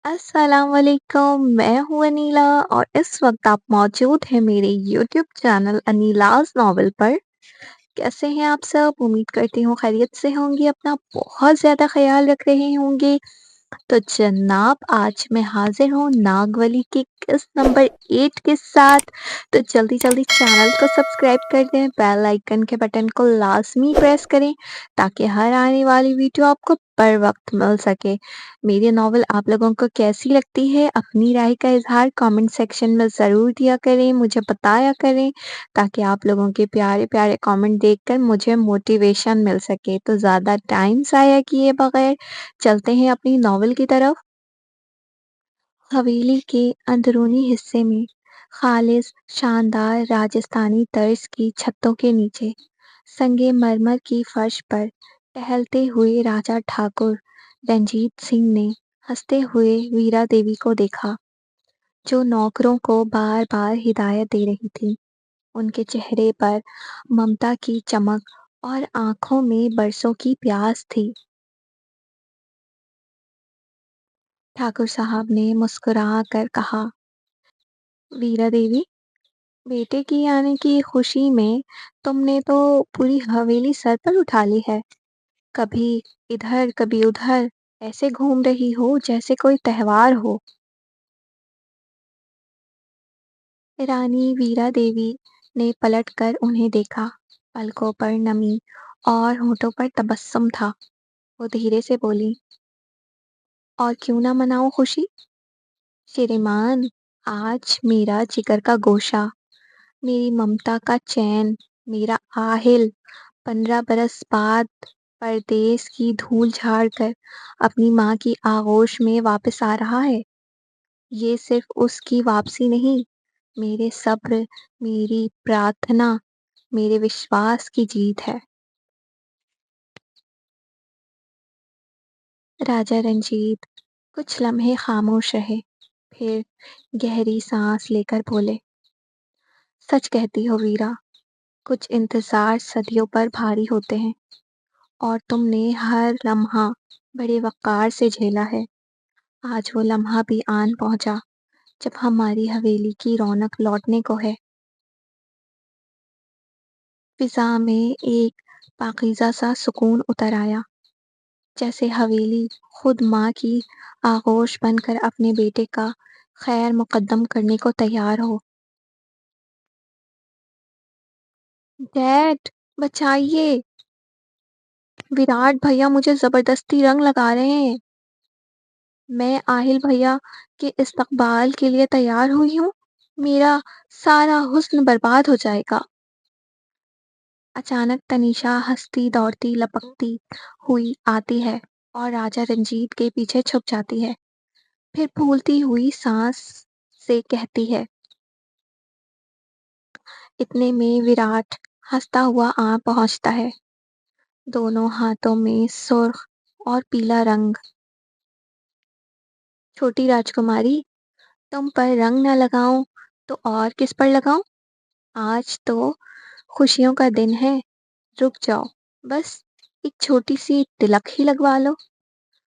अस्सलाम वालेकुम। मैं हूँ अनीला और इस वक्त आप मौजूद हैं मेरे यूट्यूब चैनल अनीलाज नॉवल पर। कैसे हैं आप सब? उम्मीद करती हूँ खैरियत से होंगे, अपना बहुत ज़्यादा ख्याल रख रहे होंगे। तो जनाब, आज मैं हाजिर हूँ नागवली के किस्त नंबर 8 के साथ। तो जल्दी जल्दी चैनल को सब्सक्राइब कर दें, बेल आइकन के बटन को लाजमी प्रेस करें ताकि हर आने वाली वीडियो आपको बर वक्त मिल सके। मेरी नॉवल आप लोगों को कैसी लगती है? अपनी राय का इजहार कमेंट सेक्शन में ज़रूर दिया करें, मुझे बताया करें ताकि आप लोगों के प्यारे प्यारे कमेंट देखकर मुझे मोटिवेशन मिल सके। तो ज़्यादा टाइम ज़ाया किए बगैर चलते हैं अपनी नॉवल की तरफ। हवेली के अंदरूनी हिस्से में खालिस शानदार राजस्थानी तर्ज की छतों के नीचे संगमरमर की फर्श पर टहलते हुए राजा ठाकुर रंजीत सिंह ने हंसते हुए वीरा देवी को देखा, जो नौकरों को बार बार हिदायत दे रही थी। उनके चेहरे पर ममता की चमक और आंखों में बरसों की प्यास थी। ठाकुर साहब ने मुस्कुरा कर कहा, वीरा देवी, बेटे की आने की खुशी में तुमने तो पूरी हवेली सर पर उठा ली है। कभी इधर कभी उधर ऐसे घूम रही हो जैसे कोई त्योहार हो। रानी वीरा देवी ने पलटकर उन्हें देखा। पलकों पर नमी और होठों पर तबस्सुम था। वो धीरे से बोली, और क्यों ना मनाऊं खुशी? श्रीमान, आज मेरा जिगर का गोशा, मेरी ममता का चैन, मेरा आहिल 15 बरस बाद परदेस की धूल झाड़ कर अपनी माँ की आगोश में वापस आ रहा है। ये सिर्फ उसकी वापसी नहीं, मेरे सब्र, मेरी प्रार्थना, मेरे विश्वास की जीत है। राजा रंजीत कुछ लम्हे खामोश रहे, फिर गहरी सांस लेकर बोले, सच कहती हो वीरा, कुछ इंतजार सदियों पर भारी होते हैं और तुमने हर लम्हा बड़े वक़ार से झेला है। आज वो लम्हा भी आन पहुंचा जब हमारी हवेली की रौनक लौटने को है। फिजा में एक पाकीज़ा सा सुकून उतर आया, जैसे हवेली खुद माँ की आगोश बनकर अपने बेटे का खैर मुकद्दम करने को तैयार हो। डैड, बचाइए! विराट भैया मुझे जबरदस्ती रंग लगा रहे हैं। मैं आहिल भैया के इस्तकबाल के लिए तैयार हुई हूँ। मेरा सारा हुस्न बर्बाद हो जाएगा। अचानक तनीषा हंसती दौड़ती लपकती हुई आती है और राजा रंजीत के पीछे छुप जाती है। फिर फूलती हुई सांस से कहती है, इतने में विराट हंसता हुआ आ पहुंचता है, दोनों हाथों में सुर्ख और पीला रंग। छोटी राजकुमारी, तुम पर रंग न लगाऊं तो और किस पर लगाऊं? आज तो खुशियों का दिन है, रुक जाओ, बस एक छोटी सी तिलक ही लगवा लो।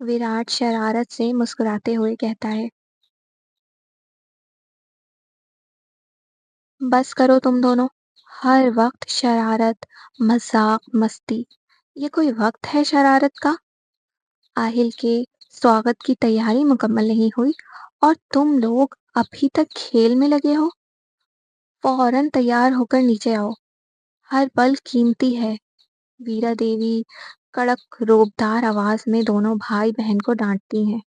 विराट शरारत से मुस्कुराते हुए कहता है, बस करो तुम दोनों, हर वक्त शरारत, मजाक, मस्ती, ये कोई वक्त है शरारत का? आहिल के स्वागत की तैयारी मुकम्मल नहीं हुई और तुम लोग अभी तक खेल में लगे हो। फौरन तैयार होकर नीचे आओ, हर पल कीमती है। वीरा देवी कड़क रोबदार आवाज में दोनों भाई बहन को डांटती हैं।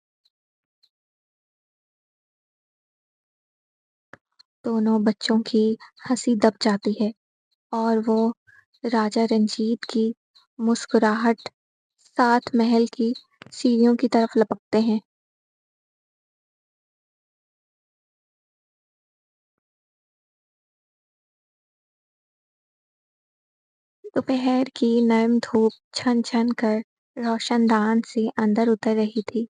दोनों बच्चों की हंसी दब जाती है और वो राजा रंजीत की मुस्कुराहट साथ महल की सीढ़ियों की तरफ लपकते हैं। दोपहर की नर्म धूप छन छन कर रोशनदान से अंदर उतर रही थी।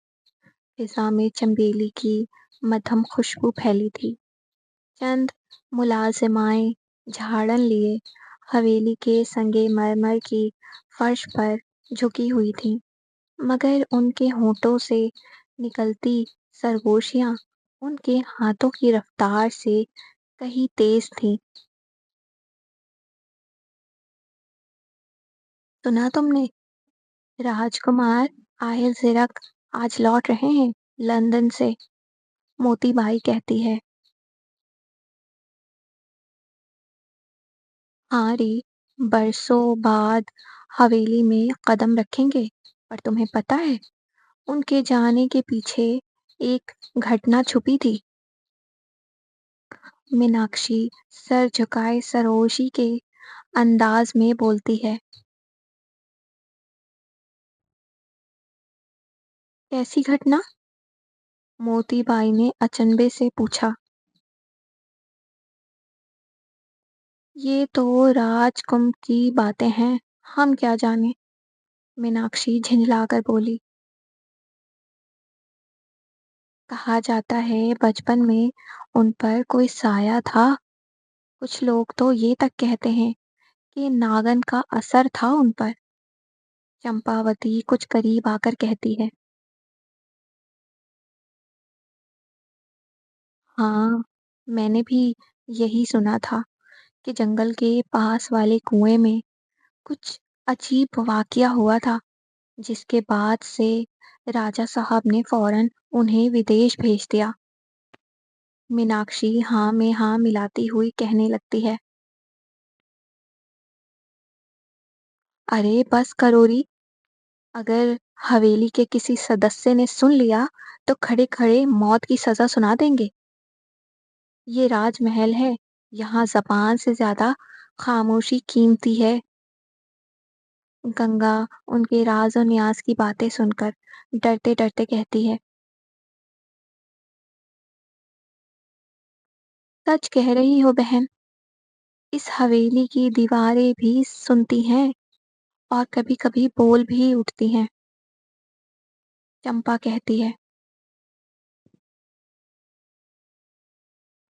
फिजा में चंबेली की मध्यम खुशबू फैली थी। चंद मुलाजिमाएं झाड़न लिए हवेली के संगे मरमर की फर्श पर झुकी हुई थीं, मगर उनके होठों से निकलती सरगोशियाँ उनके हाथों की रफ्तार से कहीं तेज थीं। सुना तुमने? राजकुमार आहिल सिरक आज लौट रहे हैं लंदन से, मोती बाई कहती है। हाँ रे, बरसों बाद हवेली में कदम रखेंगे। पर तुम्हें पता है, उनके जाने के पीछे एक घटना छुपी थी। मीनाक्षी सर झुकाए सरोशी के अंदाज में बोलती है। कैसी घटना? मोती बाई ने अचंभे से पूछा। ये तो राजकुंभ की बातें हैं, हम क्या जाने? मीनाक्षी झिंझलाकर बोली। कहा जाता है बचपन में उन पर कोई साया था। कुछ लोग तो ये तक कहते हैं कि नागन का असर था उन पर। चंपावती कुछ करीब आकर कहती है। हाँ, मैंने भी यही सुना था कि जंगल के पास वाले कुएं में कुछ अजीब वाकया हुआ था, जिसके बाद से राजा साहब ने फौरन उन्हें विदेश भेज दिया। मीनाक्षी हाँ में हाँ मिलाती हुई कहने लगती है। अरे बस करो री, अगर हवेली के किसी सदस्य ने सुन लिया तो खड़े खड़े मौत की सजा सुना देंगे। ये राजमहल है, यहाँ जबान से ज्यादा खामोशी कीमती है। गंगा उनके राज और न्याज की बातें सुनकर डरते डरते कहती है। सच कह रही हो बहन, इस हवेली की दीवारें भी सुनती हैं और कभी कभी बोल भी उठती हैं। चंपा कहती है।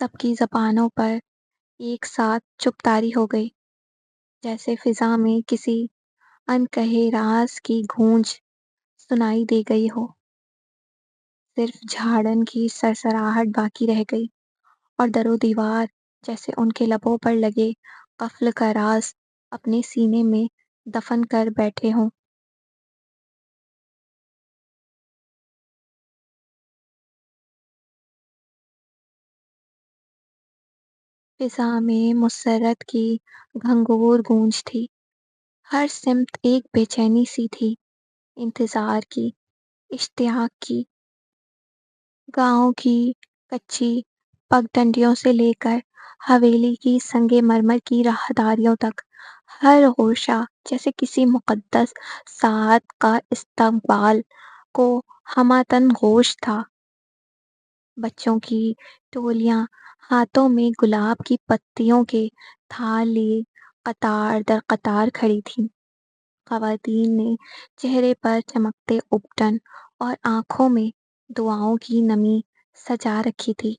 सबकी जबानों पर एक साथ चुपतारी हो गई, जैसे फिजा में किसी अनकहे राज की गूंज सुनाई दे गई हो। सिर्फ झाड़न की सरसराहट बाकी रह गई और दरो दीवार जैसे उनके लबों पर लगे कफ्ल का राज अपने सीने में दफन कर बैठे हों। फिजा में मुसर्रत की घंघोर गूंज थी। हर सिमत एक बेचैनी सी थी, इंतजार की, इश्तियाक की। गांव की कच्ची पगडंडियों से लेकर हवेली की संगे मरमर की राहदारियों तक हर गोशा जैसे किसी मुकद्दस साहत का इस्तकबाल को हमातन गोश था। बच्चों की टोलियां हाथों में गुलाब की पत्तियों के थाल लिए कतार दर कतार खड़ी थीं। खवातीन ने चेहरे पर चमकते उपटन और आंखों में दुआओं की नमी सजा रखी थी।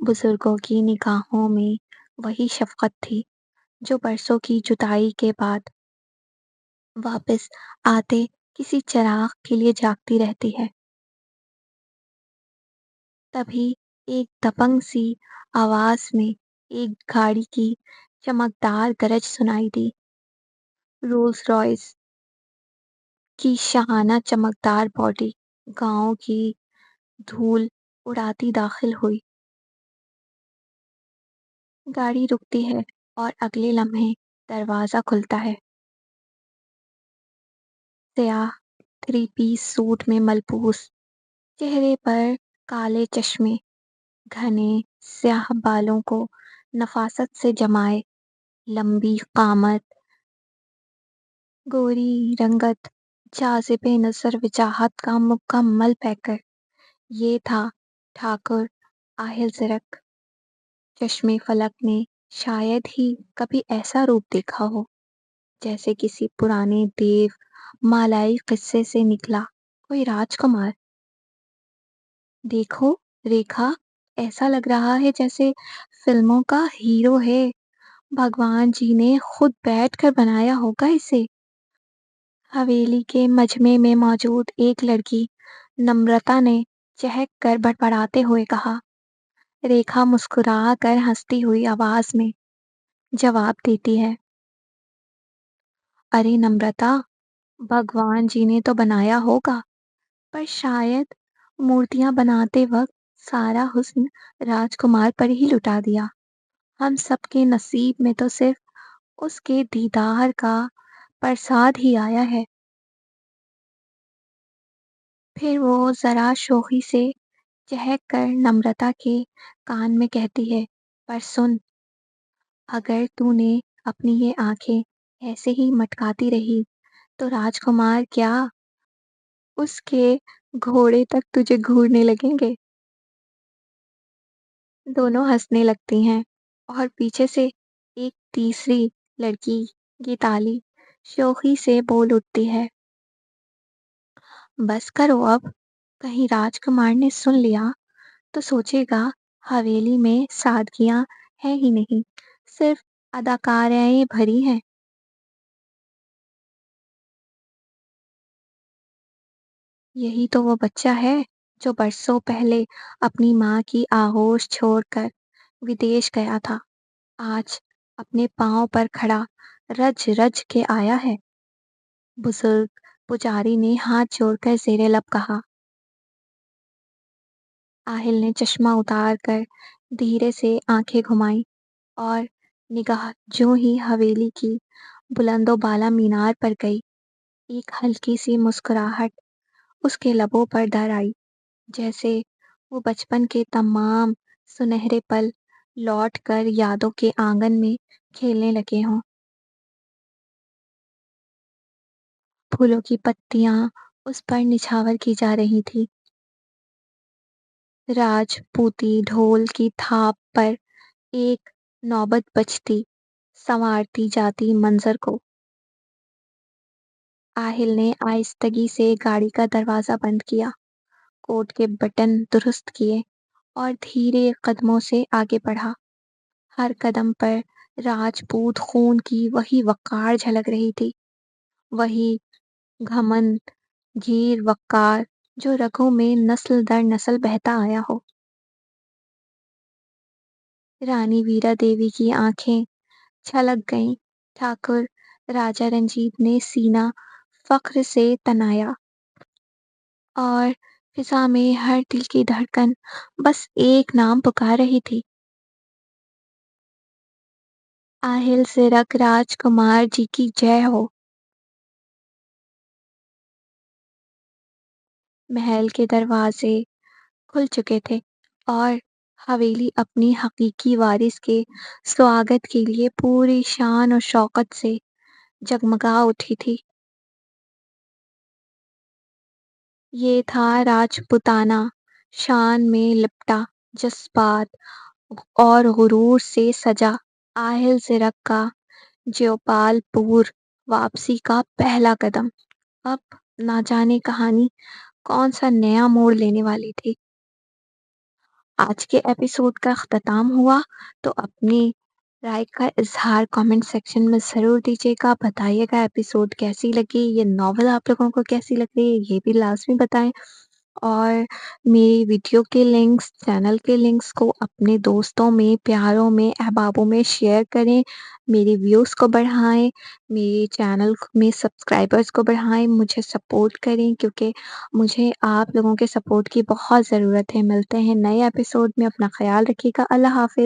बुजुर्गों की निगाहों में वही शफकत थी जो बरसों की जुदाई के बाद वापस आते किसी चिराग के लिए जागती रहती है। तभी एक दबंग सी आवाज में एक गाड़ी की चमकदार गरज सुनाई दी। रोल्स रॉयस की शाहाना चमकदार बॉडी गांव की धूल उड़ाती दाखिल हुई। गाड़ी रुकती है और अगले लम्हे दरवाजा खुलता है। स्याह थ्री पीस सूट में मलबूस, चेहरे पर काले चश्मे, घने स्याह बालों को नफासत से जमाए, लंबी कामत, गोरी रंगत, जाज़िबे नज़र वजाहत का मुकम्मल पैकर। ये था ठाकुर आहिल ज़िरक। चश्मे फलक ने शायद ही कभी ऐसा रूप देखा हो, जैसे किसी पुराने देव मालाई किस्से से निकला कोई राजकुमार। देखो रेखा, ऐसा लग रहा है जैसे फिल्मों का हीरो है। भगवान जी ने खुद बैठ कर बनाया होगा इसे। हवेली के मजमे में मौजूद एक लड़की नम्रता ने चहक कर बड़बड़ाते हुए कहा। रेखा मुस्कुरा कर हंसती हुई आवाज में जवाब देती है, अरे नम्रता, भगवान जी ने तो बनाया होगा, पर शायद मूर्तियां बनाते वक्त सारा हुस्न राजकुमार पर ही लुटा दिया। हम सबके नसीब में तो सिर्फ उसके दीदार का प्रसाद ही आया है। फिर वो जरा शोखी से चहक कर नम्रता के कान में कहती है, पर सुन, अगर तूने अपनी ये आंखें ऐसे ही मटकाती रही तो राजकुमार क्या उसके घोड़े तक तुझे घूरने लगेंगे। दोनों हंसने लगती हैं और पीछे से एक तीसरी लड़की, गीताली, शोखी से बोल उठती है, बस करो अब, कहीं राजकुमार ने सुन लिया तो सोचेगा हवेली में सादगियां है ही नहीं, सिर्फ अदाकाराएं भरी हैं। यही तो वो बच्चा है जो बरसों पहले अपनी माँ की आगोश छोड़कर विदेश गया था। आज अपने पाँव पर खड़ा रज रज के आया है। बुजुर्ग पुजारी ने हाथ जोड़कर जेरे लब कहा। आहिल ने चश्मा उतार कर धीरे से आंखें घुमाई और निगाह जो ही हवेली की बुलंदो बाला मीनार पर गई, एक हल्की सी मुस्कुराहट उसके लबों पर दर आई, जैसे वो बचपन के तमाम सुनहरे पल लौट कर यादों के आंगन में खेलने लगे हों। फूलों की पत्तियां उस पर निछावर की जा रही थी। राजपूती ढोल की थाप पर एक नौबत बजती संवारती जाती मंजर को। आहिल ने आहिस्तगी से गाड़ी का दरवाजा बंद किया, कोट के बटन दुरुस्त किए और धीरे कदमों से आगे बढ़ा। हर कदम पर राजपूत खून की वही वक़ार झलक रही थी, वही घमंड, गीर वक़ार जो रगों में नस्ल दर नस्ल बहता आया हो। रानी वीरा देवी की आंखें छलक गईं। ठाकुर राजा रंजीत ने सीना फख्र से तनाया और फिजा में हर दिल की धड़कन बस एक नाम पुकार रही थी, आहिल सिरक राजकुमार जी की जय हो। महल के दरवाजे खुल चुके थे और हवेली अपनी हकीकी वारिस के स्वागत के लिए पूरी शान और शौकत से जगमगा उठी थी। ये था राजपुताना, शान में लिपटा, जज्बात और गुरूर से सजा आहिल सिरक का ज्योपालपुर वापसी का पहला कदम। अब ना जाने कहानी कौन सा नया मोड़ लेने वाली थी। आज के एपिसोड का अख्ताम हुआ, तो अपनी राय का इजहार कमेंट सेक्शन में ज़रूर दीजिएगा। बताइएगा एपिसोड कैसी लगी, ये नॉवल आप लोगों को कैसी लग रही है, ये भी लाज़मी बताएँ। और मेरी वीडियो के लिंक्स, चैनल के लिंक्स को अपने दोस्तों में, प्यारों में, अहबाबों में शेयर करें। मेरे व्यूज़ को बढ़ाएँ, मेरे चैनल में सब्सक्राइबर्स को बढ़ाएँ, मुझे सपोर्ट करें क्योंकि मुझे आप लोगों के सपोर्ट की बहुत ज़रूरत है। मिलते हैं नए एपिसोड में, अपना ख़्याल रखिएगा। अल्लाह हाफ़िज़।